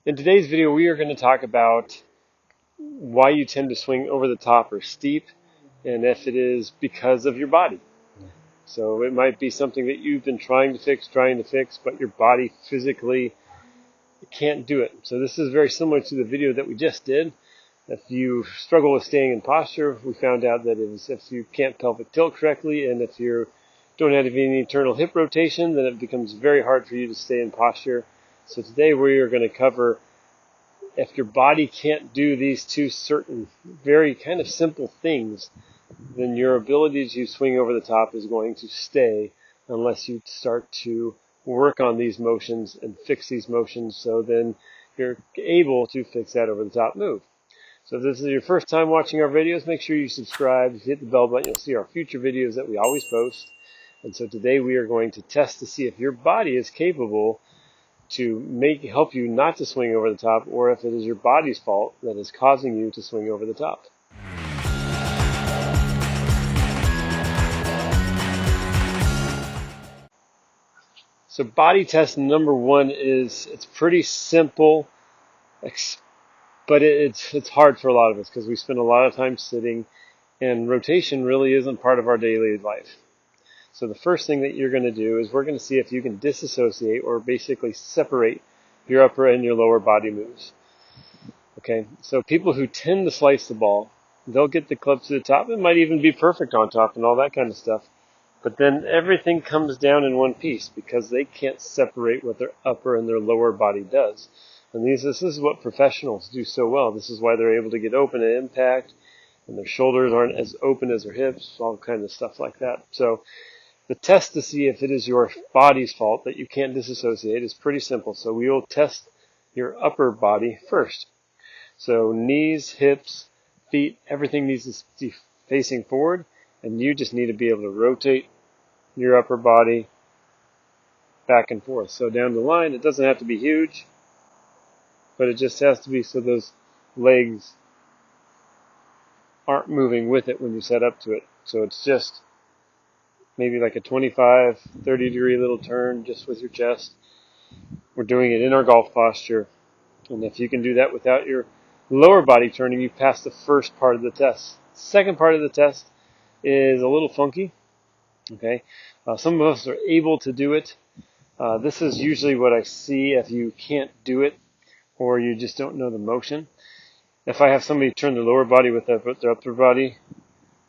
In today's video, we are going to talk about why you tend to swing over the top or steep, and if it is because of your body. So it might be something that you've been trying to fix, but your body physically can't do it. So this is very similar to the video that we just did. If you struggle with staying in posture, we found out that it is if you can't pelvic tilt correctly, and if you don't have any internal hip rotation, then it becomes very hard for you to stay in posture. So today we are going to cover if your body can't do these two certain, very kind of simple things, then your ability to swing over the top is going to stay unless you start to work on these motions and fix these motions, so then you're able to fix that over the top move. So if this is your first time watching our videos, make sure you subscribe. If you hit the bell button, you'll see our future videos that we always post. And so today we are going to test to see if your body is capable to help you not to swing over the top, or if it is your body's fault that is causing you to swing over the top. So body test number one it's pretty simple, but it's hard for a lot of us because we spend a lot of time sitting, and rotation really isn't part of our daily life. So the first thing that you're going to do is we're going to see if you can disassociate, or basically separate, your upper and your lower body moves. Okay, so people who tend to slice the ball, they'll get the club to the top. It might even be perfect on top and all that kind of stuff. But then everything comes down in one piece because they can't separate what their upper and their lower body does. And this is what professionals do so well. This is why they're able to get open at impact, and their shoulders aren't as open as their hips, all kinds of stuff like that. So the test to see if it is your body's fault that you can't disassociate is pretty simple. So we will test your upper body first. So knees, hips, feet, everything needs to be facing forward, and you just need to be able to rotate your upper body back and forth. So down the line, it doesn't have to be huge, but it just has to be so those legs aren't moving with it when you set up to it. So it's just maybe like a 25, 30 degree little turn just with your chest. We're doing it in our golf posture. And if you can do that without your lower body turning, you pass the first part of the test. Second part of the test is a little funky. Okay, some of us are able to do it. This is usually what I see if you can't do it, or you just don't know the motion. If I have somebody turn their lower body with their upper body,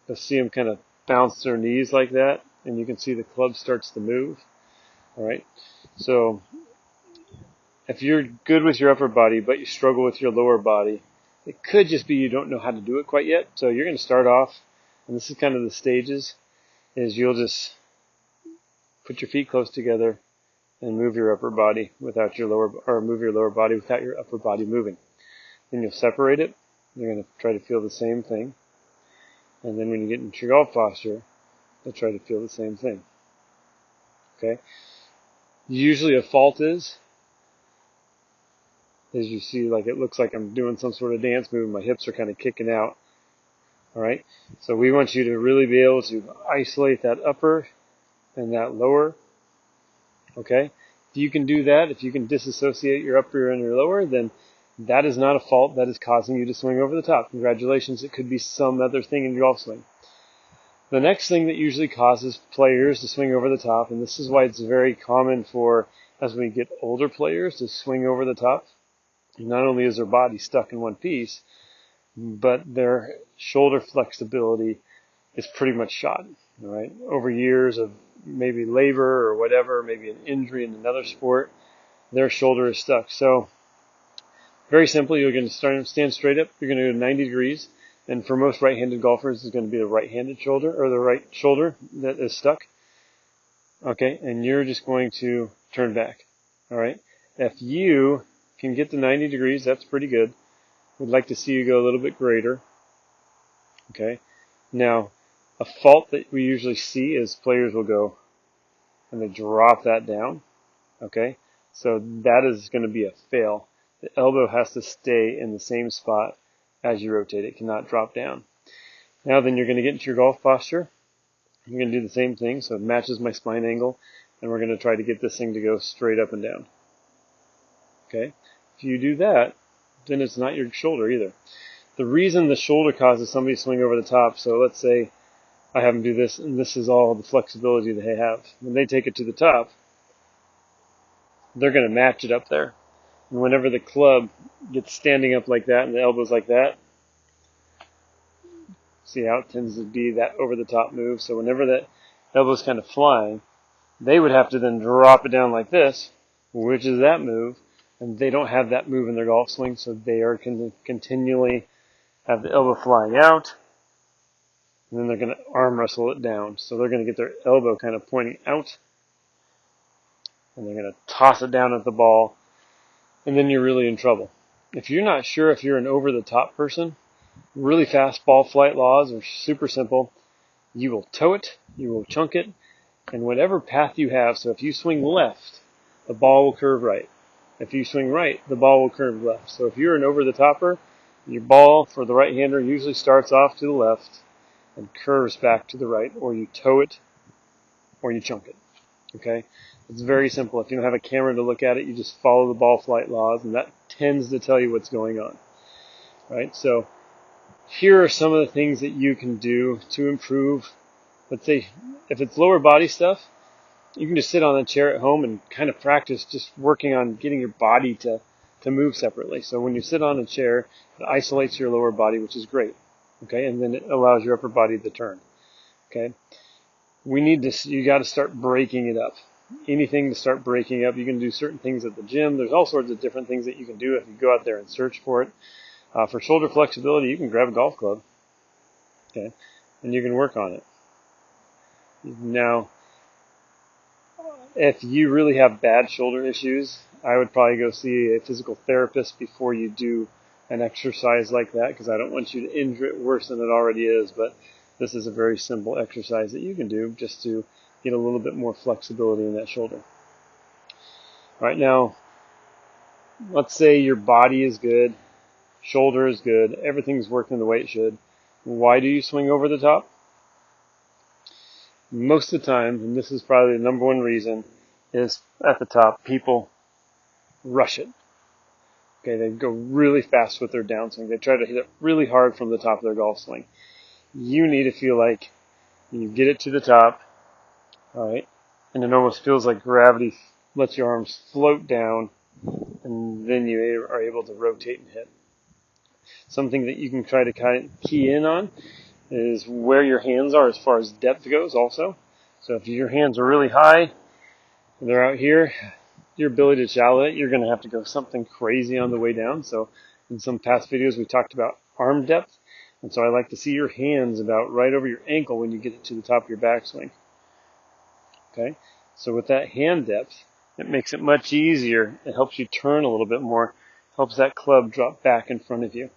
you'll see them kind of bounce their knees like that, and you can see the club starts to move. All right, so if you're good with your upper body, but you struggle with your lower body, it could just be you don't know how to do it quite yet. So you're going to start off, and this is kind of the stages, is you'll just put your feet close together and move your upper body without your lower, or move your lower body without your upper body moving. Then you'll separate it. You're going to try to feel the same thing. And then when you get into your golf posture, you'll try to feel the same thing. Okay? Usually a fault is you see, like, it looks like I'm doing some sort of dance move. My hips are kind of kicking out. All right. So we want you to really be able to isolate that upper and that lower. Okay. If you can do that, if you can disassociate your upper and your lower, then that is not a fault that is causing you to swing over the top. Congratulations. It could be some other thing in your golf swing. The next thing that usually causes players to swing over the top, and this is why it's very common for, as we get older players, to swing over the top. Not only is their body stuck in one piece, but their shoulder flexibility is pretty much shot. All right, over years of maybe labor or whatever, maybe an injury in another sport, their shoulder is stuck. So very simply, you're going to stand straight up. You're going to go 90 degrees, and for most right-handed golfers, it's going to be the right-handed shoulder, or the right shoulder that is stuck. Okay, and you're just going to turn back. All right, if you can get to 90 degrees, that's pretty good. We'd like to see you go a little bit greater. Okay. Now, a fault that we usually see is players will go and they drop that down. Okay. So that is going to be a fail. The elbow has to stay in the same spot as you rotate. It cannot drop down. Now then you're going to get into your golf posture. You're going to do the same thing. So it matches my spine angle. And we're going to try to get this thing to go straight up and down. Okay. If you do that, then it's not your shoulder either. The reason the shoulder causes somebody to swing over the top, so let's say I have them do this, and this is all the flexibility they have. When they take it to the top, they're going to match it up there. And whenever the club gets standing up like that and the elbow's like that, see how it tends to be that over-the-top move. So whenever that elbow's kind of flying, they would have to then drop it down like this, which is that move, and they don't have that move in their golf swing, so they are going to continually have the elbow flying out, and then they're going to arm wrestle it down. So they're going to get their elbow kind of pointing out, and they're going to toss it down at the ball, and then you're really in trouble. If you're not sure if you're an over-the-top person, really fast ball flight laws are super simple. You will toe it, you will chunk it, and whatever path you have, so if you swing left, the ball will curve right. If you swing right, the ball will curve left. So if you're an over-the-topper, your ball for the right-hander usually starts off to the left and curves back to the right, or you toe it, or you chunk it. Okay? It's very simple. If you don't have a camera to look at it, you just follow the ball flight laws, and that tends to tell you what's going on. Right? So here are some of the things that you can do to improve. Let's say if it's lower body stuff, you can just sit on a chair at home and kind of practice just working on getting your body to move separately. So when you sit on a chair, it isolates your lower body, which is great. Okay, and then it allows your upper body to turn. Okay, you got to start breaking it up. Anything to start breaking up. You can do certain things at the gym. There's all sorts of different things that you can do if you go out there and search for it. For shoulder flexibility, you can grab a golf club. Okay, and you can work on it. Now, if you really have bad shoulder issues, I would probably go see a physical therapist before you do an exercise like that, because I don't want you to injure it worse than it already is. But this is a very simple exercise that you can do just to get a little bit more flexibility in that shoulder. Right now, let's say your body is good, shoulder is good, everything's working the way it should. Why do you swing over the top? Most of the time, and this is probably the number one reason, is at the top, people rush it. Okay, they go really fast with their downswing. They try to hit it really hard from the top of their golf swing. You need to feel like you get it to the top, all right, and it almost feels like gravity lets your arms float down, and then you are able to rotate and hit. Something that you can try to kind of key in on is where your hands are as far as depth goes also. So if your hands are really high and they're out here, your ability to shallow it, you're going to have to go something crazy on the way down. So in some past videos we talked about arm depth, and so I like to see your hands about right over your ankle when you get it to the top of your backswing. Okay, so with that hand depth, it makes it much easier. It helps you turn a little bit more, helps that club drop back in front of you.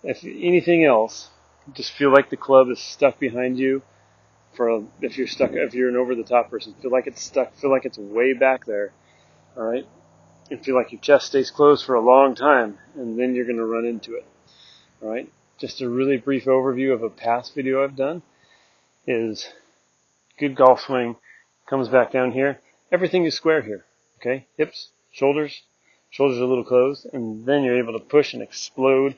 If anything else, just feel like the club is stuck behind you. If you're an over-the-top person, feel like it's stuck. Feel like it's way back there. All right, and feel like your chest stays closed for a long time, and then you're going to run into it. All right, just a really brief overview of a past video I've done is good golf swing comes back down here. Everything is square here. Okay, hips, shoulders are a little closed, and then you're able to push and explode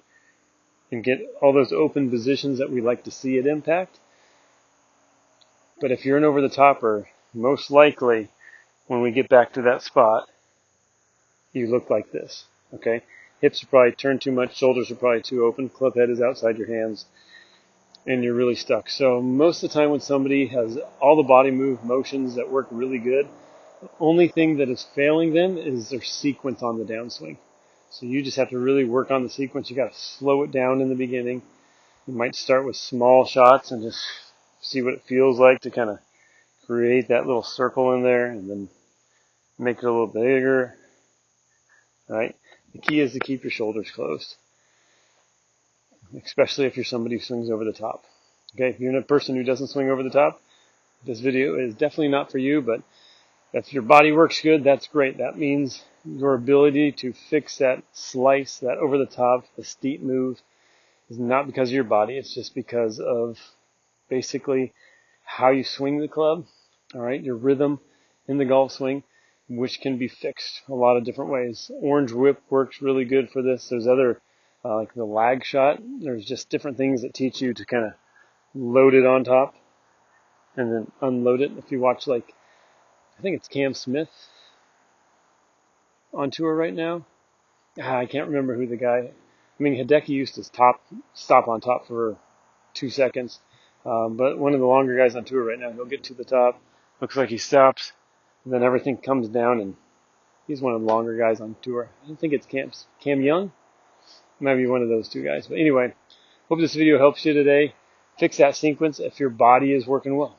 and get all those open positions that we like to see at impact. But if you're an over-the-topper, most likely when we get back to that spot, you look like this. Okay, hips are probably turned too much, shoulders are probably too open, club head is outside your hands, and you're really stuck. So most of the time when somebody has all the body motions that work really good, the only thing that is failing them is their sequence on the downswing. So you just have to really work on the sequence. You got to slow it down in the beginning. You might start with small shots and just see what it feels like to kind of create that little circle in there, and then make it a little bigger. Right? The key is to keep your shoulders closed, especially if you're somebody who swings over the top. Okay, if you're a person who doesn't swing over the top, this video is definitely not for you. But if your body works good, that's great. That means your ability to fix that slice, that over the top, the steep move, is not because of your body. It's just because of basically how you swing the club. All right, your rhythm in the golf swing. which can be fixed a lot of different ways. Orange whip works really good for this. There's other, like the lag shot. There's just different things that teach you to kind of load it on top and then unload it. If you watch, like, I think it's Cam Smith on tour right now. I can't remember who the guy. I mean, Hideki used to stop on top for 2 seconds, but one of the longer guys on tour right now, he'll get to the top. Looks like he stops, and then everything comes down, and he's one of the longer guys on tour. I don't think it's Cam Young. Might be one of those two guys. But anyway, hope this video helps you today. Fix that sequence if your body is working well.